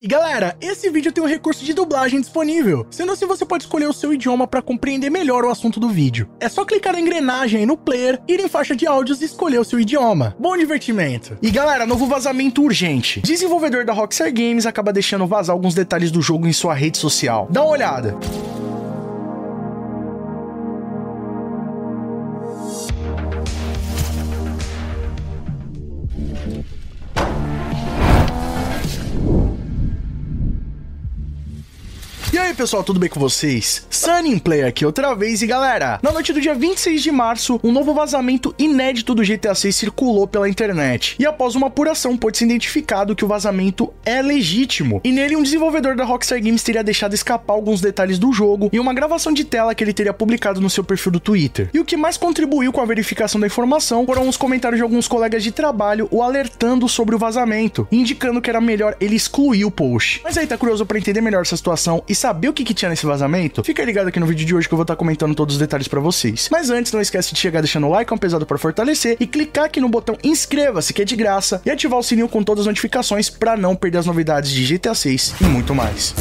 E galera, esse vídeo tem um recurso de dublagem disponível, sendo assim você pode escolher o seu idioma para compreender melhor o assunto do vídeo. É só clicar na engrenagem aí no player, ir em faixa de áudios e escolher o seu idioma. Bom divertimento! E galera, novo vazamento urgente. Desenvolvedor da Rockstar Games acaba deixando vazar alguns detalhes do jogo em sua rede social. Dá uma olhada. E aí pessoal, tudo bem com vocês? Sunnyplayer aqui outra vez e galera, na noite do dia 26 de março, um novo vazamento inédito do GTA 6 circulou pela internet. E após uma apuração, pôde ser identificado que o vazamento é legítimo. E nele, um desenvolvedor da Rockstar Games teria deixado escapar alguns detalhes do jogo e uma gravação de tela que ele teria publicado no seu perfil do Twitter. E o que mais contribuiu com a verificação da informação foram os comentários de alguns colegas de trabalho o alertando sobre o vazamento, indicando que era melhor ele excluir o post. Mas aí, tá curioso pra entender melhor essa situação e saber o que tinha nesse vazamento? Fica ligado aqui no vídeo de hoje que eu vou estar comentando todos os detalhes pra vocês. Mas antes, não esquece de chegar deixando o like, é um pesado pra fortalecer, e clicar aqui no botão inscreva-se, que é de graça, e ativar o sininho com todas as notificações pra não perder as novidades de GTA 6 e muito mais.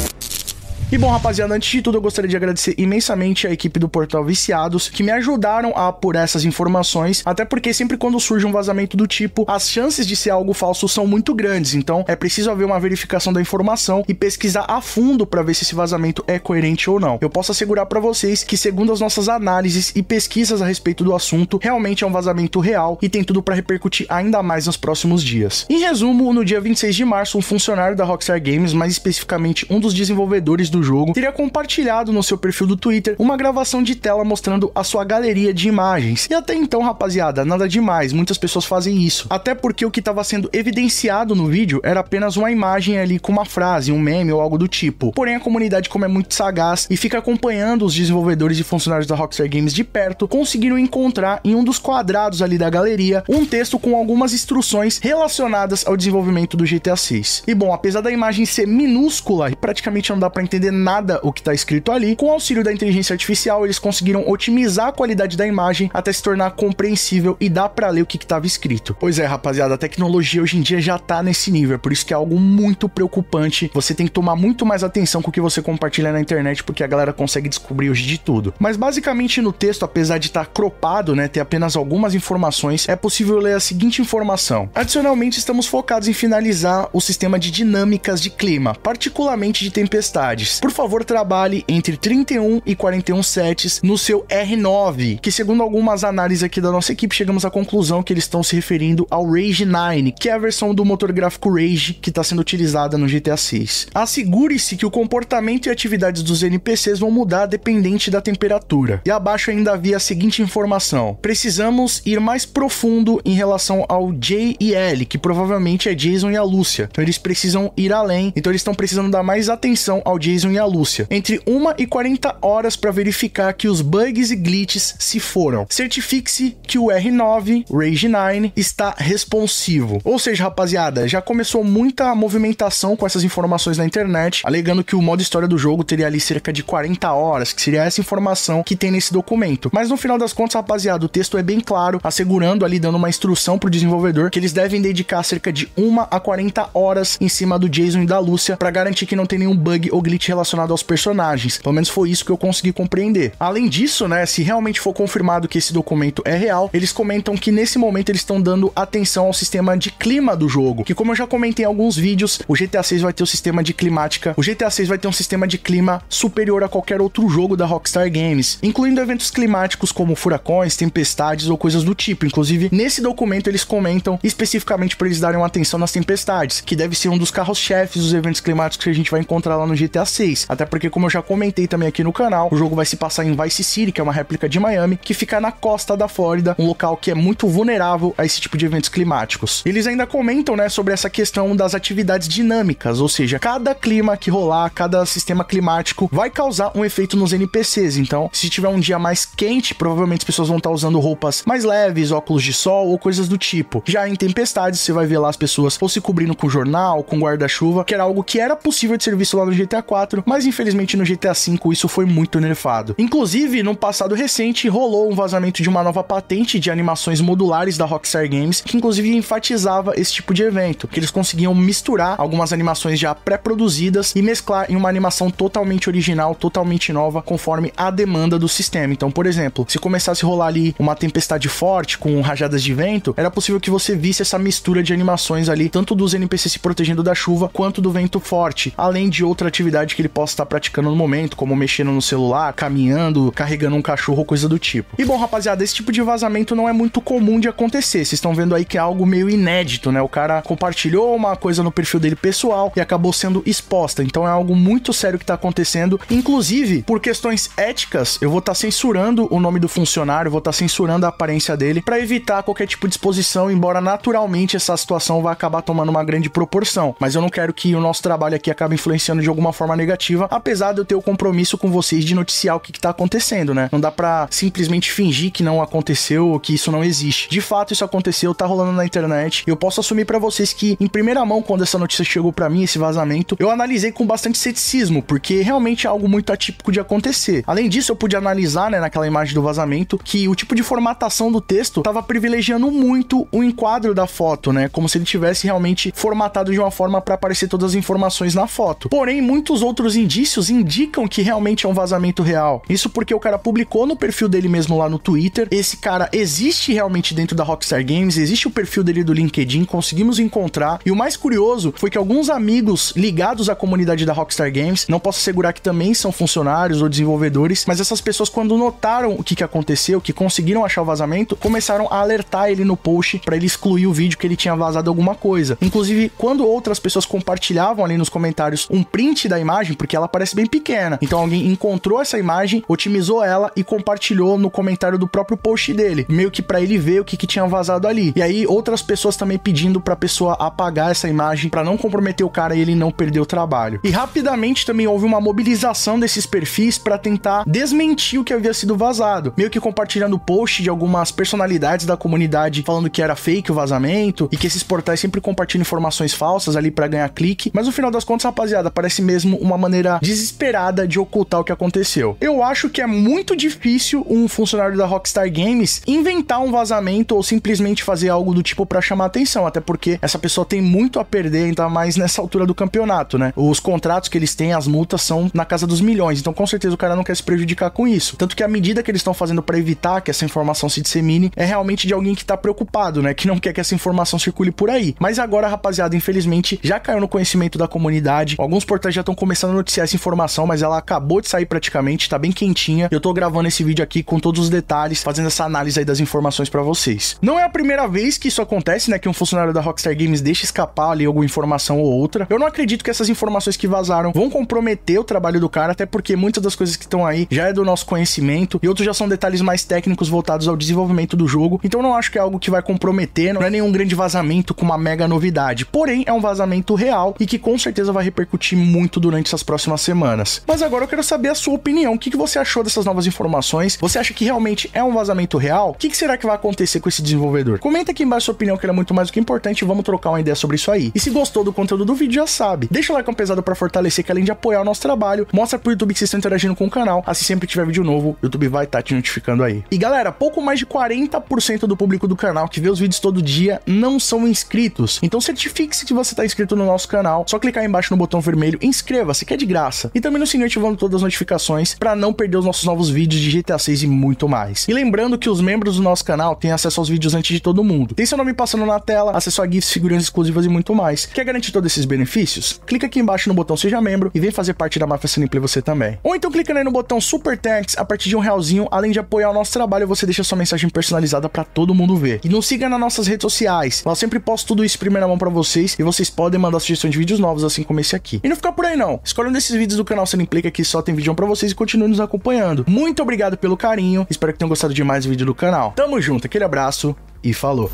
E bom, rapaziada, antes de tudo eu gostaria de agradecer imensamente a equipe do Portal Viciados, que me ajudaram a apurar essas informações, até porque sempre quando surge um vazamento do tipo, as chances de ser algo falso são muito grandes, então é preciso haver uma verificação da informação e pesquisar a fundo para ver se esse vazamento é coerente ou não. Eu posso assegurar para vocês que, segundo as nossas análises e pesquisas a respeito do assunto, realmente é um vazamento real e tem tudo para repercutir ainda mais nos próximos dias. Em resumo, no dia 26 de março, um funcionário da Rockstar Games, mais especificamente um dos desenvolvedores do jogo, teria compartilhado no seu perfil do Twitter uma gravação de tela mostrando a sua galeria de imagens. E até então, rapaziada, nada demais, muitas pessoas fazem isso. Até porque o que estava sendo evidenciado no vídeo era apenas uma imagem ali com uma frase, um meme ou algo do tipo. Porém, a comunidade, como é muito sagaz e fica acompanhando os desenvolvedores e funcionários da Rockstar Games de perto, conseguiram encontrar em um dos quadrados ali da galeria um texto com algumas instruções relacionadas ao desenvolvimento do GTA 6. E bom, apesar da imagem ser minúscula e praticamente não dá para entender nada o que está escrito ali, com o auxílio da inteligência artificial, eles conseguiram otimizar a qualidade da imagem até se tornar compreensível e dá para ler o que estava escrito. Pois é, rapaziada, a tecnologia hoje em dia já tá nesse nível, por isso que é algo muito preocupante. Você tem que tomar muito mais atenção com o que você compartilha na internet, porque a galera consegue descobrir hoje de tudo. Mas basicamente no texto, apesar de estar cropado, né, ter apenas algumas informações, é possível ler a seguinte informação. Adicionalmente, estamos focados em finalizar o sistema de dinâmicas de clima, particularmente de tempestades. Por favor, trabalhe entre 31 e 41 sets no seu R9, que segundo algumas análises aqui da nossa equipe, chegamos à conclusão que eles estão se referindo ao Rage 9, que é a versão do motor gráfico Rage que está sendo utilizada no GTA 6. Assegure-se que o comportamento e atividades dos NPCs vão mudar dependente da temperatura. E abaixo ainda havia a seguinte informação: precisamos ir mais profundo em relação ao J e L, que provavelmente é Jason e a Lúcia. Então eles precisam ir além, então eles estão precisando dar mais atenção ao Jason e a Lúcia. Entre 1 e 40 horas para verificar que os bugs e glitches se foram. Certifique-se que o R9, Rage 9, está responsivo. Ou seja, rapaziada, já começou muita movimentação com essas informações na internet, alegando que o modo história do jogo teria ali cerca de 40 horas, que seria essa informação que tem nesse documento. Mas no final das contas, rapaziada, o texto é bem claro, assegurando ali, dando uma instrução pro desenvolvedor que eles devem dedicar cerca de 1 a 40 horas em cima do Jason e da Lúcia para garantir que não tem nenhum bug ou glitch relacionado aos personagens. Pelo menos foi isso que eu consegui compreender. Além disso, né, se realmente for confirmado que esse documento é real, eles comentam que nesse momento eles estão dando atenção ao sistema de clima do jogo, que como eu já comentei em alguns vídeos, o GTA 6 vai ter o sistema de climática, o GTA 6 vai ter um sistema de clima superior a qualquer outro jogo da Rockstar Games, incluindo eventos climáticos como furacões, tempestades ou coisas do tipo. Inclusive, nesse documento eles comentam especificamente para eles darem uma atenção nas tempestades, que deve ser um dos carros-chefes dos eventos climáticos que a gente vai encontrar lá no GTA 6. Até porque, como eu já comentei também aqui no canal, o jogo vai se passar em Vice City, que é uma réplica de Miami, que fica na costa da Flórida, um local que é muito vulnerável a esse tipo de eventos climáticos. Eles ainda comentam, né, sobre essa questão das atividades dinâmicas, ou seja, cada clima que rolar, cada sistema climático vai causar um efeito nos NPCs. Então, se tiver um dia mais quente, provavelmente as pessoas vão estar usando roupas mais leves, óculos de sol ou coisas do tipo. Já em tempestades, você vai ver lá as pessoas ou se cobrindo com jornal, com guarda-chuva, que era algo que era possível de ser visto lá no GTA 4, 4, mas infelizmente no GTA V isso foi muito nerfado. Inclusive, no passado recente, rolou um vazamento de uma nova patente de animações modulares da Rockstar Games, que inclusive enfatizava esse tipo de evento, que eles conseguiam misturar algumas animações já pré-produzidas e mesclar em uma animação totalmente original, totalmente nova, conforme a demanda do sistema. Então, por exemplo, se começasse a rolar ali uma tempestade forte com rajadas de vento, era possível que você visse essa mistura de animações ali, tanto dos NPCs se protegendo da chuva, quanto do vento forte, além de outra atividade que ele possa estar praticando no momento, como mexendo no celular, caminhando, carregando um cachorro, coisa do tipo. E bom, rapaziada, esse tipo de vazamento não é muito comum de acontecer. Vocês estão vendo aí que é algo meio inédito, né? O cara compartilhou uma coisa no perfil dele pessoal e acabou sendo exposta. Então é algo muito sério que tá acontecendo. Inclusive, por questões éticas, eu vou estar censurando o nome do funcionário, vou estar censurando a aparência dele para evitar qualquer tipo de exposição, embora naturalmente essa situação vai acabar tomando uma grande proporção. Mas eu não quero que o nosso trabalho aqui acabe influenciando de alguma forma negativa, apesar de eu ter o compromisso com vocês de noticiar o que tá acontecendo, né? Não dá pra simplesmente fingir que não aconteceu ou que isso não existe. De fato, isso aconteceu, tá rolando na internet. Eu posso assumir pra vocês que, em primeira mão, quando essa notícia chegou pra mim, esse vazamento, eu analisei com bastante ceticismo, porque realmente é algo muito atípico de acontecer. Além disso, eu pude analisar, né, naquela imagem do vazamento, que o tipo de formatação do texto tava privilegiando muito o enquadro da foto, né? Como se ele tivesse realmente formatado de uma forma pra aparecer todas as informações na foto. Porém, muitos outros indícios indicam que realmente é um vazamento real. Isso porque o cara publicou no perfil dele mesmo lá no Twitter. Esse cara existe realmente dentro da Rockstar Games, existe o perfil dele do LinkedIn, conseguimos encontrar. E o mais curioso foi que alguns amigos ligados à comunidade da Rockstar Games, não posso assegurar que também são funcionários ou desenvolvedores, mas essas pessoas, quando notaram o que aconteceu, que conseguiram achar o vazamento, começaram a alertar ele no post para ele excluir o vídeo que ele tinha vazado alguma coisa. Inclusive, quando outras pessoas compartilhavam ali nos comentários um print da imagem, porque ela parece bem pequena, então alguém encontrou essa imagem, otimizou ela e compartilhou no comentário do próprio post dele, meio que para ele ver o que tinha vazado ali. E aí outras pessoas também pedindo pra pessoa apagar essa imagem para não comprometer o cara e ele não perder o trabalho. E rapidamente também houve uma mobilização desses perfis para tentar desmentir o que havia sido vazado, meio que compartilhando post de algumas personalidades da comunidade falando que era fake o vazamento e que esses portais sempre compartilham informações falsas ali para ganhar clique. Mas no final das contas, rapaziada, parece mesmo uma maneira desesperada de ocultar o que aconteceu. Eu acho que é muito difícil um funcionário da Rockstar Games inventar um vazamento ou simplesmente fazer algo do tipo para chamar atenção, até porque essa pessoa tem muito a perder, ainda mais nessa altura do campeonato, né? Os contratos que eles têm, as multas são na casa dos milhões, então com certeza o cara não quer se prejudicar com isso. Tanto que a medida que eles estão fazendo para evitar que essa informação se dissemine é realmente de alguém que tá preocupado, né? Que não quer que essa informação circule por aí. Mas agora, rapaziada, infelizmente já caiu no conhecimento da comunidade. Alguns portais já estão começando a noticiar essa informação, mas ela acabou de sair praticamente, tá bem quentinha. Eu tô gravando esse vídeo aqui com todos os detalhes, fazendo essa análise aí das informações pra vocês. Não é a primeira vez que isso acontece, né? Que um funcionário da Rockstar Games deixa escapar ali alguma informação ou outra. Eu não acredito que essas informações que vazaram vão comprometer o trabalho do cara, até porque muitas das coisas que estão aí já é do nosso conhecimento e outros já são detalhes mais técnicos voltados ao desenvolvimento do jogo. Então não acho que é algo que vai comprometer, não é nenhum grande vazamento com uma mega novidade. Porém, é um vazamento real e que com certeza vai repercutir muito durante essas próximas semanas. Mas agora eu quero saber a sua opinião. O que você achou dessas novas informações? Você acha que realmente é um vazamento real? O que será que vai acontecer com esse desenvolvedor? Comenta aqui embaixo a sua opinião, que ela é muito mais do que importante, e vamos trocar uma ideia sobre isso aí. E se gostou do conteúdo do vídeo, já sabe, deixa o like pesado pra fortalecer, que além de apoiar o nosso trabalho, mostra pro YouTube que vocês estão interagindo com o canal. Assim, sempre que tiver vídeo novo, o YouTube vai estar te notificando aí. E galera, pouco mais de 40% do público do canal que vê os vídeos todo dia não são inscritos. Então certifique-se que você tá inscrito no nosso canal. Só clicar aí embaixo no botão vermelho, inscreva-se, que é de graça. E também no sininho ativando todas as notificações pra não perder os nossos novos vídeos de GTA 6 e muito mais. E lembrando que os membros do nosso canal têm acesso aos vídeos antes de todo mundo. Tem seu nome passando na tela, acesso a GIFs, figurinhas exclusivas e muito mais. Quer garantir todos esses benefícios? Clica aqui embaixo no botão Seja Membro e vem fazer parte da Máfia Cineplay você também. Ou então clicando aí no botão Super Thanks, a partir de R$1, além de apoiar o nosso trabalho, você deixa sua mensagem personalizada pra todo mundo ver. E nos siga nas nossas redes sociais, lá eu sempre posto tudo isso em primeira mão pra vocês e vocês podem mandar sugestões de vídeos novos, assim como esse aqui. E não fica por aí não, escolhe um desses vídeos do canal Cineplay, que aqui só tem vídeo pra vocês, e continue nos acompanhando. Muito obrigado pelo carinho, espero que tenham gostado de mais vídeo do canal. Tamo junto, aquele abraço e falou!